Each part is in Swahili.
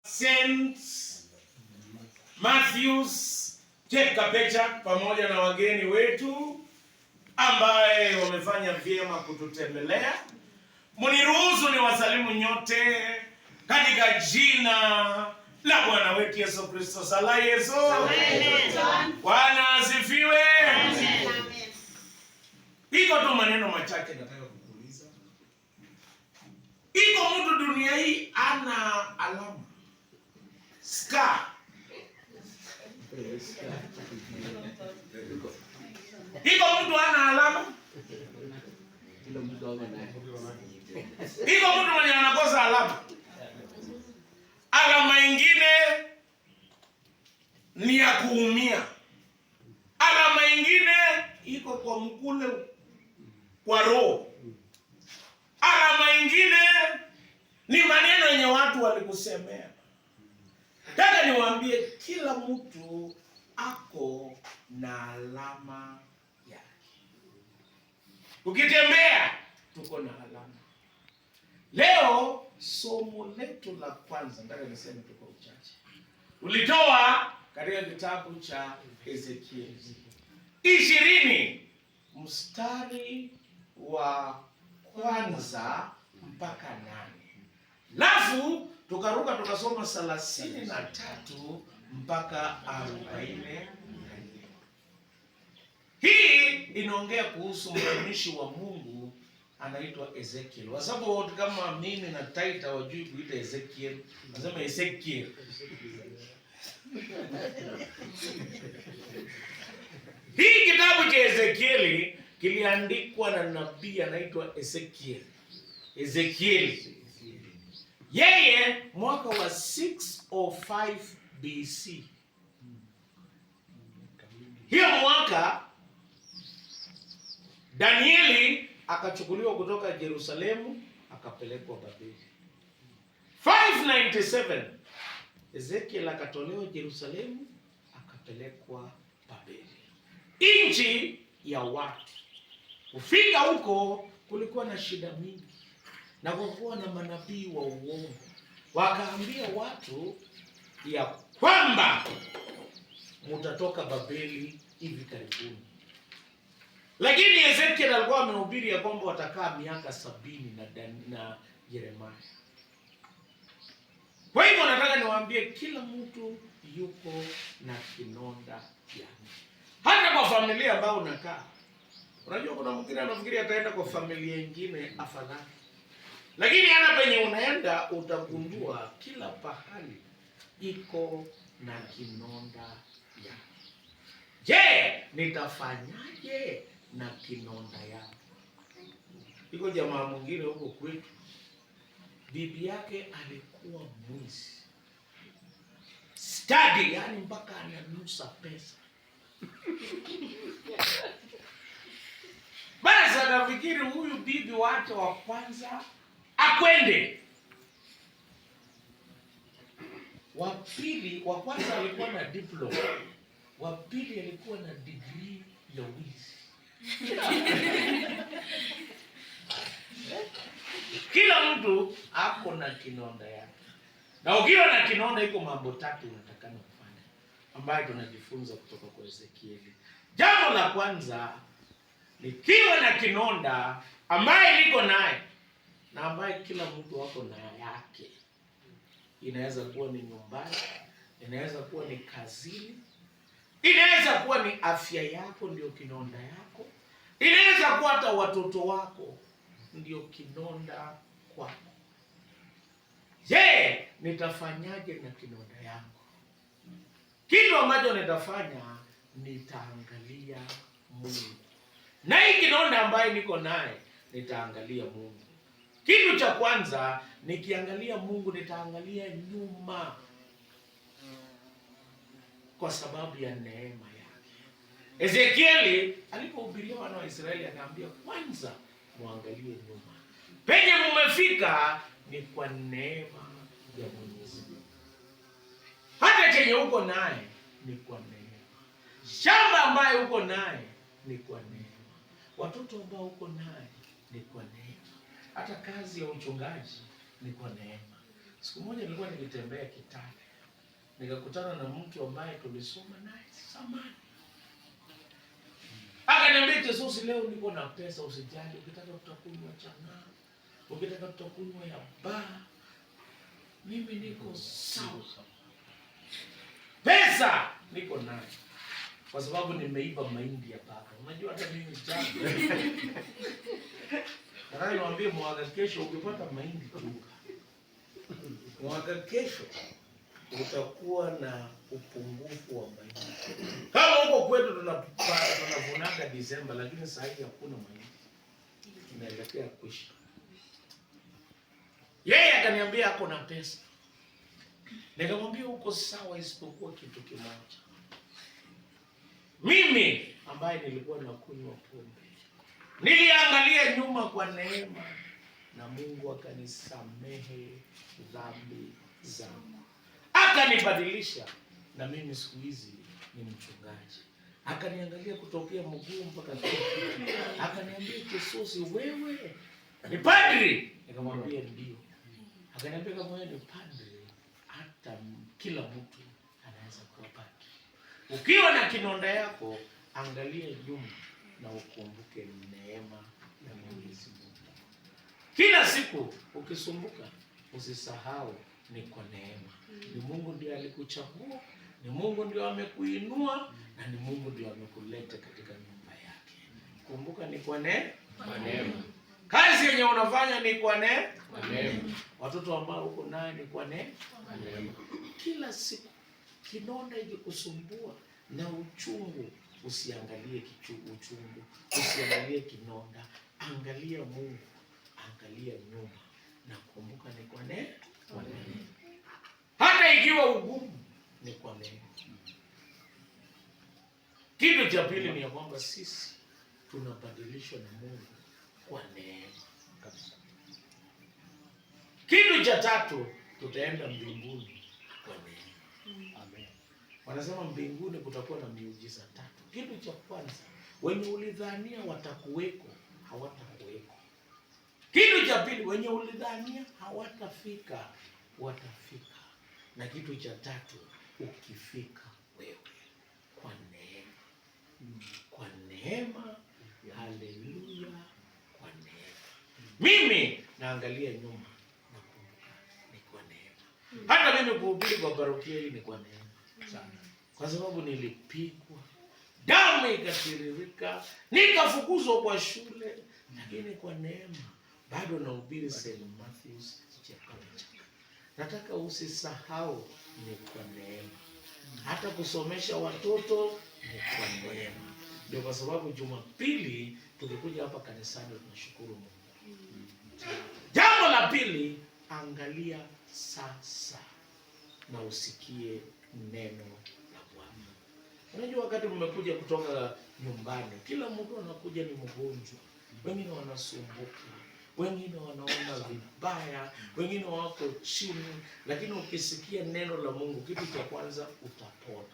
Saint Matthews Kapecha pamoja na wageni wetu ambaye wamefanya vyema kututembelea. Mniruhusu ni wasalimu nyote katika jina la Bwana wetu Yesu Kristo. Sala Yesu. Bwana asifiwe. Amen. Iko tu maneno machache nataka kukuuliza. Iko mtu dunia hii ana alama scar. Iko mtu ana alama? Iko mtu mwenye anakosa alama? Alama ingine ni ya kuumia. Alama ingine iko kwa mkule kwa roho. Alama ingine ni maneno yenye watu walikusemea. Nataka niwaambie kila mtu ako na alama yake. Ukitembea tuko na alama. Leo somo letu la kwanza nataka niseme tuko uchache. Ulitoa katika kitabu cha Ezekiel 20 mstari wa kwanza mpaka 8. Lafu tukaruka tukasoma 33 mpaka 40. Hii inaongea kuhusu mtumishi wa Mungu anaitwa Ezekiel. Kwa sababu watu kama mimi na Taita wajui kuita Ezekiel, nasema Ezekiel. Hii kitabu cha Ezekieli kiliandikwa na nabii anaitwa Ezekiel. Yeye mwaka wa 605 BC. Hiyo mwaka Danieli akachukuliwa kutoka Yerusalemu akapelekwa Babeli. 597 Ezekiel akatolewa Yerusalemu akapelekwa Babeli. Nchi ya watu. Kufika huko kulikuwa na shida mingi. Na kulikuwa na manabii wa uongo. Wakaambia watu ya kwamba mutatoka Babeli hivi karibuni. Lakini Ezekiel alikuwa amehubiri ya kwamba watakaa miaka 70 na Yeremia. Kwa hivyo nataka niwaambie kila mtu yuko na kinonda yake. Hata kwa familia ambao unakaa. Unajua kuna mwingine anafikiri ataenda kwa familia nyingine afadhali. Lakini hata penye unaenda utagundua kila pahali iko na kinonda yake. Je, nitafanyaje na kinonda yake? Iko jamaa mwingine huko kwetu. Bibi yake alikuwa mwizi. Study, yani mpaka ananusa pesa. Basi anafikiri huyu bibi wake wa kwanza akwende. Wa kwanza alikuwa na diploma. Wa pili alikuwa na degree ya wizi. Kila mtu ako na kinonda yake. Na ukiwa na kinonda iko mambo 3 unatakana kufanya ambayo tunajifunza kutoka kwa Ezekieli. Jambo la kwanza, nikiwa na kinonda ambaye niko naye na ambaye kila mtu wako na yake. Inaweza kuwa ni nyumbani, inaweza kuwa ni kazini, inaweza kuwa ni afya yako ndio kinonda yako, inaweza kuwa hata watoto wako ndio kinonda kwako. Je, nitafanyaje na kinonda yangu? Kitu ambacho nitafanya, nitaangalia Mungu. Na hii kinonda ambaye niko naye, nitaangalia Mungu. Kitu cha kwanza, nikiangalia Mungu, nitaangalia nyuma. Kwa sababu ya neema yake. Ezekieli alipohubiria wana wa Israeli akaambia kwanza muangalie nyuma. Penye mumefika ni kwa neema ya Mwenyezi Mungu. Hata chenye uko naye ni kwa neema. Shamba ambaye uko naye ni kwa neema. Watoto ambao uko naye ni kwa neema. Hata kazi ya uchungaji ni kwa neema. Siku moja nilikuwa nikitembea Kitale, nikakutana na mtu ambaye tulisoma naye zamani. Akaniambia, Jesus, leo niko na pesa, usijali, ukitaka tutakunywa chana, ukitaka tutakunywa ya baa, mimi niko sawa. Pesa niko nayo kwa sababu nimeiba mahindi ya baba. Unajua hata mimi jambo. Nataka niwaambie mwaka kesho ukipata mahindi chunga. Mwaka kesho utakuwa na upungufu wa mahindi. Kama huko kwetu tunavunanga Disemba, lakini sasa hivi hakuna mahindi. Tunaelekea kuisha. Yeye akaniambia ako na pesa. Nikamwambia uko sawa, isipokuwa kitu kimoja. Mimi ambaye nilikuwa nakunywa pombe, niliangalia nyuma kwa neema na Mungu akanisamehe dhambi zangu. Akanibadilisha na mimi siku hizi ni mchungaji. Akaniangalia kutokea mguu mpaka kichwa. Akaniambia, Jesus, wewe ni padri? Nikamwambia ndio. Akaniambia, kama wewe ni padri, hata kila mtu anaweza kuwa padri. Ukiwa na kinonda yako, angalia nyuma na ukumbuke neema ya Mwenyezi Mungu. Kila siku ukisumbuka, usisahau ni kwa neema. Ni Mungu ndiye alikuchagua, ni Mungu ndiye amekuinua, na ni Mungu ndiye amekuleta katika nyumba yake. Kumbuka ni kwa neema. Kazi yenye unafanya ni kwa neema. Watoto ambao uko naye ni kwa neema. Kila siku kinonda ikikusumbua na uchungu, usiangalie uchungu, usiangalie kinonda, angalia Mungu, angalia nyuma na kumbuka ni kwa neema. Hata ikiwa ugumu ni kwa neema. Kitu cha pili ni ya kwamba sisi tunabadilishwa na Mungu kwa neema kabisa. Kitu cha tatu, tutaenda mbinguni kwa neema. Amen. Wanasema mbinguni kutakuwa na miujiza tatu. Kitu cha kwanza, wenye ulidhania watakuweko, hawatakuweko. Kitu cha pili, wenye ulidhania hawatafika, watafika. Na kitu cha tatu, ukifika wewe kwa neema. Kwa neema, haleluya, kwa neema. Mimi naangalia nyuma na kumbuka ni kwa neema. Hata mimi kuhubiri kwa parokia hii ni kwa neema sana. Kwa sababu nilipigwa, damu ikatiririka, nikafukuzwa kwa shule, lakini kwa neema bado nahubiri St. Matthew's Church. Nataka usisahau ni kwa neema. Hata kusomesha watoto ni kwa neema. Ndio kwa sababu Jumapili tukikuja hapa kanisani tunashukuru Mungu. Jambo la pili, angalia sasa na usikie neno la Bwana. Unajua wakati mmekuja kutoka nyumbani, kila mtu anakuja ni mgonjwa. Wengine wanasumbuka, wengine wanaona vibaya, wengine wako chini, lakini ukisikia neno la Mungu, kitu cha kwanza utapona.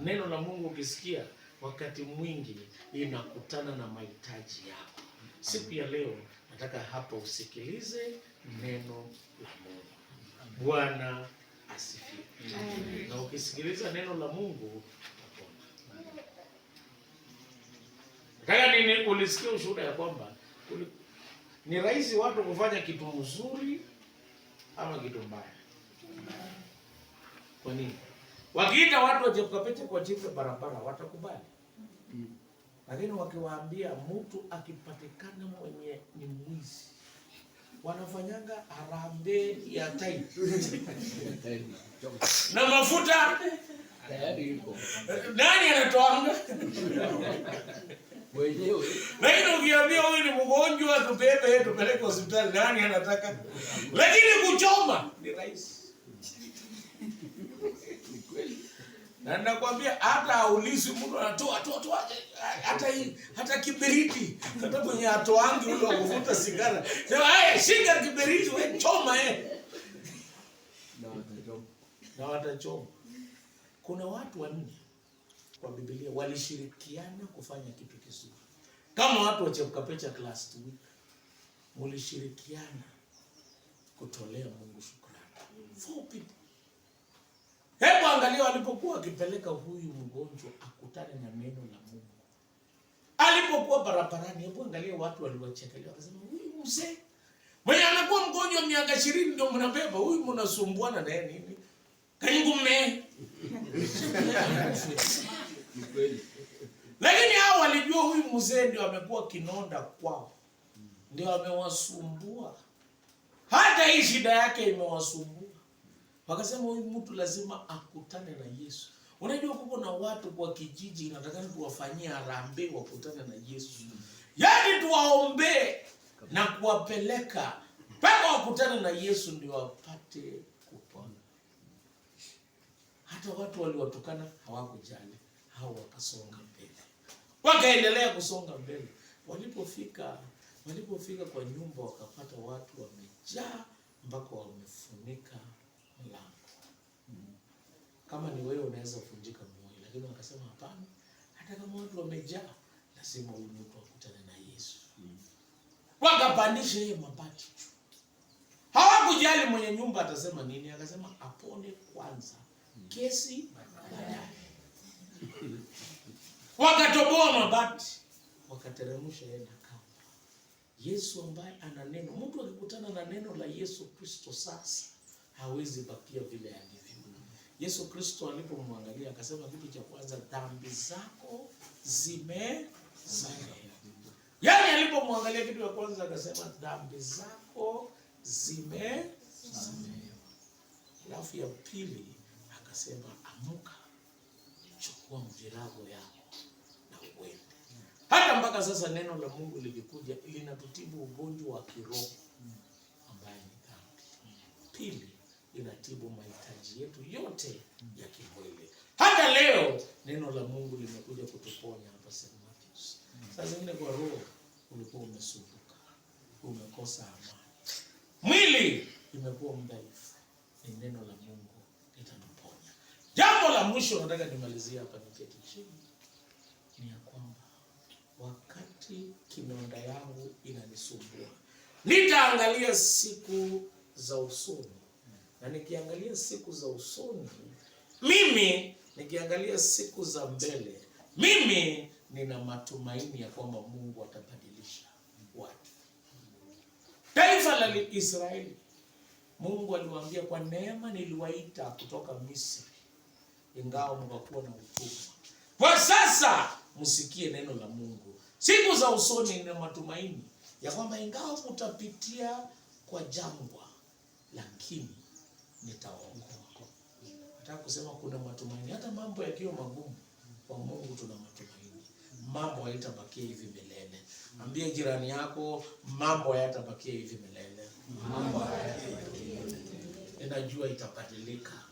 Neno la Mungu ukisikia, wakati mwingi inakutana na mahitaji yako. Siku ya leo nataka hapa usikilize neno la Mungu. Bwana asifiwe. Na ukisikiliza neno la Mungu utapona. Nataka nini ulisikia ushuhuda ya kwamba ni rahisi watu kufanya kitu mzuri ama kitu mbaya. Kwa nini? Wakiita watu wajekapete kwa jiwe barabara watakubali. Lakini wakiwaambia mtu akipatikana mwenye ni mwizi, wanafanyanga harambee ya tai na mafuta tayari iko. Nani anatoanga? Wenyewe. Lakini ukiambia huyu ni mgonjwa tubebe tupeleke hospitali, nani anataka? Lakini kuchoma ni rahisi. Ni kweli. Na nakwambia hata aulizi mtu anatoa hata kiberiti, hata kwenye atoangi ule wa kuvuta sigara. Sema haya shika kiberiti wewe choma na watachoma. Kuna watu wanne kwa Biblia walishirikiana kufanya kitu kizuri. Kama watu wa Chepkapecha class 2 mlishirikiana kutolea Mungu shukrani. 4 people. Hebu angalia walipokuwa wakipeleka huyu mgonjwa akutane na neno la Mungu. Alipokuwa barabarani, hebu angalia watu waliwachekelea, wakasema huyu mzee mwenye anakuwa mgonjwa miaka 20 ndio mnabeba, huyu mnasumbuana naye nini? Kangume. Lakini hao walijua huyu mzee ndio amekuwa kinonda kwao. Ndio amewasumbua. Hata hii shida yake imewasumbua. Wakasema huyu mtu lazima akutane na Yesu. Unajua kuko na watu kwa kijiji inataka tuwafanyie harambee wakutane na Yesu. Yaani tuwaombe na kuwapeleka mpaka wakutane na Yesu ndio wapate kupona. Hata watu waliwatukana hawakujali. Hao wakasonga mbele. Wakaendelea kusonga mbele. Walipofika kwa nyumba wakapata watu wamejaa mpaka wamefunika mlango. Kama ni wewe unaweza kuvunjika moyo, lakini wakasema hapana, hata kama watu wamejaa lazima huyu mtu akutane na Yesu. Wakapandisha yeye mabati. Hawakujali mwenye nyumba atasema nini, akasema apone kwanza, kesi baadaye. Wakatoboa mabati, wakateremsha yeye na kamba. Yesu ambaye ana neno, mtu akikutana na neno la Yesu Kristo sasa hawezi bakia vile alivyo. Yesu Kristo alipomwangalia akasema kitu cha kwanza, dhambi zako zimesamehewa. Yaani alipomwangalia kitu cha kwanza akasema dhambi zako zimesamehewa. Alafu ya pili akasema amuka, chukua mvirago yako na uende. Hata mpaka sasa neno la Mungu lilikuja linatutibu ugonjwa wa kiroho ambaye ni dhambi. Pili, inatibu mahitaji yetu yote ya kimwili. Hata leo neno la Mungu limekuja kutuponya hapa St. Matthews. Sasa zingine kwa roho ulikuwa umesumbuka, umekosa amani, mwili imekuwa mdhaifu, ni neno la Mungu litatuponya. Jambo la mwisho nataka nimalizie hapa niketi chini ni ya kwamba wakati kinonda yangu inanisumbua, nitaangalia siku za usoni. Na nikiangalia siku za usoni, nikiangalia siku za mbele, mimi nina matumaini ya kwamba Mungu atabadilisha watu. Taifa la Israeli, Mungu aliwaambia kwa neema niliwaita kutoka Misri, ingawa mkakuwa na utumwa. Kwa sasa msikie neno la Mungu. Siku za usoni nina matumaini ya kwamba ingawa mtapitia kwa jangwa, lakini nitawaokoa. Nataka kusema kuna matumaini. Hata mambo yakiwa magumu, kwa Mungu tuna matumaini. Mambo hayatabakia hivi milele. Ambia jirani yako, mambo hayatabakia hivi milele. Mambo hayatabakia. Ninajua itabadilika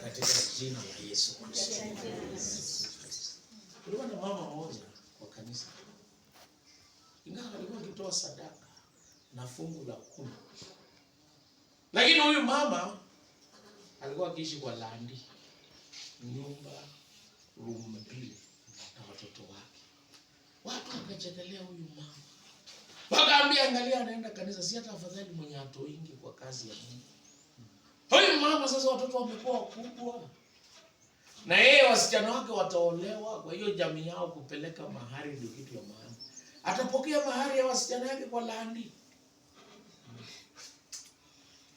katika jina la Yesu Kristo. Kulikuwa na mama mmoja kwa kanisa. Ingawa alikuwa akitoa sadaka na fungu la 10. Lakini huyu mama alikuwa akiishi kwa landi, nyumba, room 2 na watoto wake. Watu wakachekelea huyu mama. Wakaambia angalia anaenda kanisa, si hata afadhali mwenye hatoingi kwa kazi ya Mungu. Huyu mama sasa watoto wamekuwa wakubwa. Na yeye wasichana wake wataolewa, kwa hiyo jamii yao kupeleka mahari ndio kitu ya maana. Atapokea mahari ya wasichana yake kwa landi.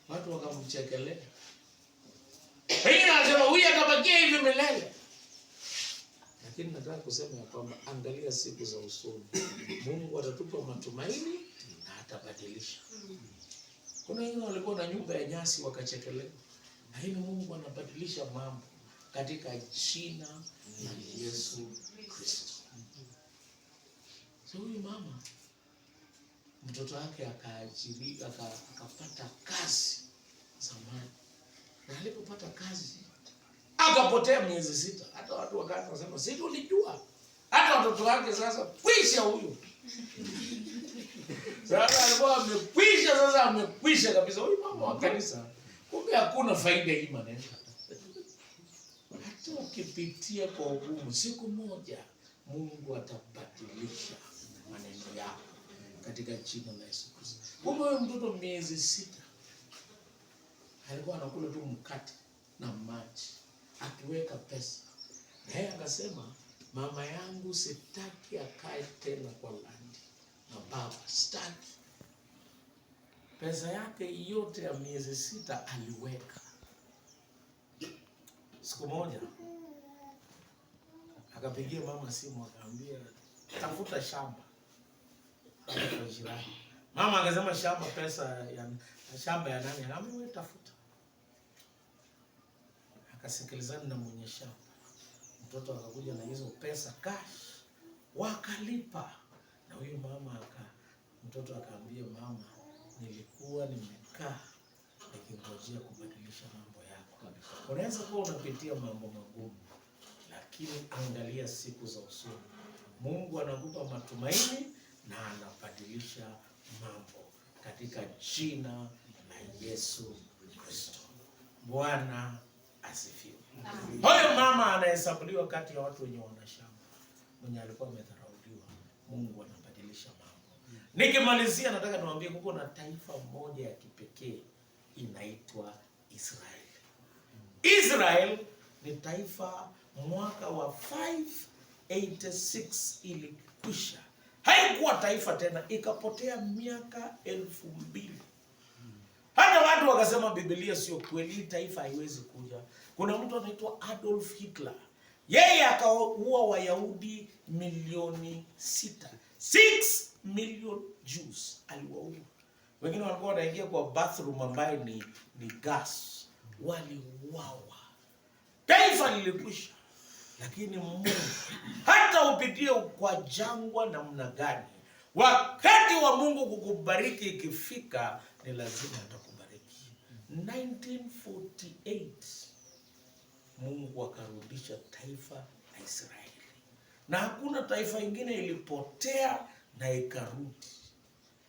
Watu wakamchekelea. Wengine wanasema huyu atabakia hivi milele. Lakini nataka kusema ya kwamba angalia siku za usoni. Mungu atatupa matumaini na atabadilisha. Kuna wengine walikuwa na nyumba ya nyasi wakachekelewa. Lakini Mungu anabadilisha mambo katika jina la Yesu Kristo. So huyu mama mtoto wake akaajiriwa, akapata kazi zamani. Na alipopata kazi akapotea miezi 6. Hata watu wakaanza kusema sisi tulijua. Hata watoto wake sasa kwisha huyu. Sasa alikuwa amekwisha, sasa amekwisha kabisa. Huyu mama wa kanisa kumbe hakuna faida hii maneno. Hata ukipitia kwa ugumu, siku moja Mungu atabadilisha maneno yako katika jina la Yesu Kristo. Kumbe huyo mtoto miezi 6 alikuwa anakula tu mkate na maji, akiweka pesa. Na yeye akasema, mama yangu sitaki akae tena kwa landi na baba, sitaki. Pesa yake yote ya miezi 6 aliweka. Siku moja akapigia mama simu, akamwambia tafuta shamba kwa jirani. Mama akasema shamba ya nani? Akamwambia wewe tafuta. Akasikilizana na mwenye shamba. Mtoto akakuja na hizo pesa cash, wakalipa. Na huyu mama mtoto akaambia mama, nilikuwa nimekaa nikingojea kubadilisha mambo yako. Unaweza kuwa unapitia mambo magumu, lakini angalia siku za usoni. Mungu anakupa matumaini na anabadilisha mambo katika jina la Yesu Kristo. Bwana asifiwe. Huyo mama anahesabuliwa kati ya watu wenye wana shamba, mwenye alikuwa amedharauliwa. Mungu anabadilisha mambo. Nikimalizia nataka niwaambie kuko na taifa moja ya kipekee inaitwa Israeli. Israel ni taifa mwaka wa 586 ilikwisha. Haikuwa taifa tena, ikapotea miaka 2000. Hata watu wakasema Biblia sio kweli, taifa haiwezi kuja. Kuna mtu anaitwa Adolf Hitler. Yeye akaua Wayahudi milioni 6. 6 million Jews aliwaua. Wengine walikuwa wanaingia kwa bathroom ambayo ni gas. Waliuawa. Taifa lilikwisha. Lakini Mungu hata upitie kwa jangwa namna gani, wakati wa Mungu kukubariki ikifika, ni lazima atakubariki. 1948 Mungu akarudisha taifa la Israeli. Na hakuna taifa ingine ilipotea na ikarudi.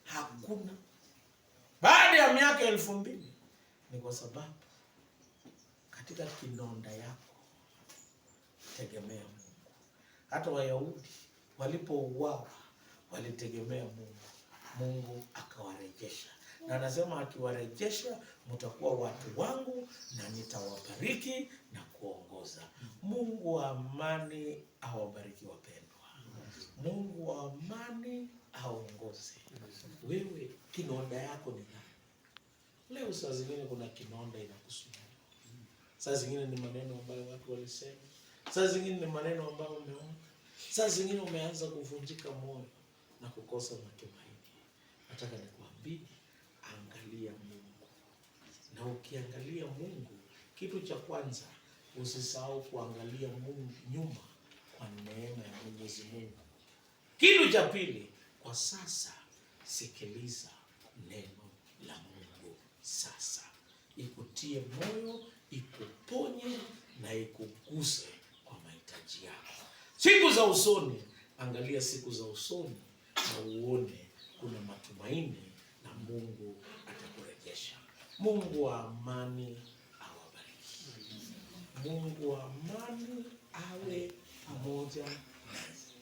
Hakuna. Baada ya miaka 2000, ni kwa sababu katika kinonda yako tegemea Mungu. Hata Wayahudi walipouawa walitegemea Mungu. Mungu akawarejesha. Na anasema akiwarejesha, mtakuwa watu wangu na nitawabariki na kuongoza. Mungu wa amani awabariki wapendwa. Mungu wa amani aongoze. Wewe kinonda yako ni nani? Leo saa zingine kuna kinonda inakusumbua. Saa zingine ni maneno ambayo watu walisema. Saa zingine ni maneno ambayo umeona. Saa zingine umeanza kuvunjika moyo na kukosa matumaini. Nataka nikwambie, angalia Mungu. Na ukiangalia Mungu, kitu cha kwanza, usisahau kuangalia Mungu nyuma kwa neema ya Mwenyezi Mungu. Kitu cha pili, kwa sasa sikiliza neno la Mungu sasa. Ikutie moyo, ikuponye na ikuguse kwa mahitaji yako. Siku za usoni, angalia siku za usoni na uone kuna matumaini na Mungu atakurejesha. Mungu wa amani awabariki. Mungu wa amani awe pamoja nasi.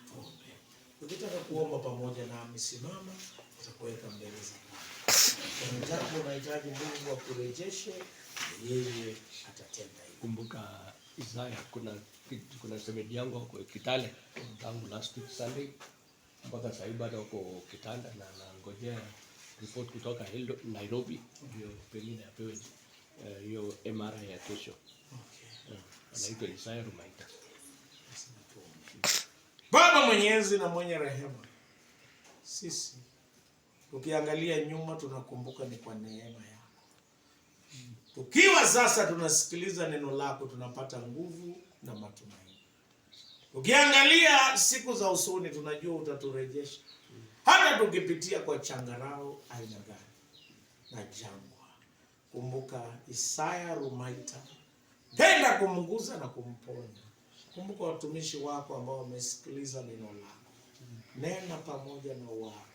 Tuombe. Ukitaka kuomba pamoja nami, simama, tutakuweka mbele za Bwana. Jambo unahitaji Mungu akurejeshe, yeye atatenda hivyo. Kumbuka Isaya, kuna semedi yangu kwa Kitale tangu last week Sunday mpaka sasa bado uko kitanda na nangojea report kutoka Nairobi ndio pengine apewe hiyo MRI ya kesho. Okay. Anaitwa Isaya Rumaita. Baba mwenyezi na mwenye rehema, sisi tukiangalia nyuma tunakumbuka ni kwa neema yako. Tukiwa sasa tunasikiliza neno lako, tunapata nguvu na matumaini. Ukiangalia siku za usoni, tunajua utaturejesha. Hata tukipitia kwa changarao aina gani na jangwa. Kumbuka Isaya Rumaita, tenda kumguza na kumponya. Kumbuka watumishi wako ambao wamesikiliza neno lako. Nena pamoja na wao,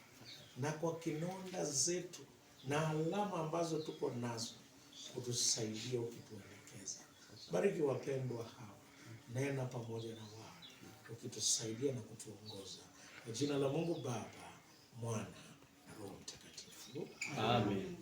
na kwa kinonda zetu na alama ambazo tuko nazo, utusaidia ukituelekeza. Bariki wapendwa hawa, nena pamoja na wao, ukitusaidia na kutuongoza. Kwa jina la Mungu Baba, Mwana na Roho Mtakatifu. Amen.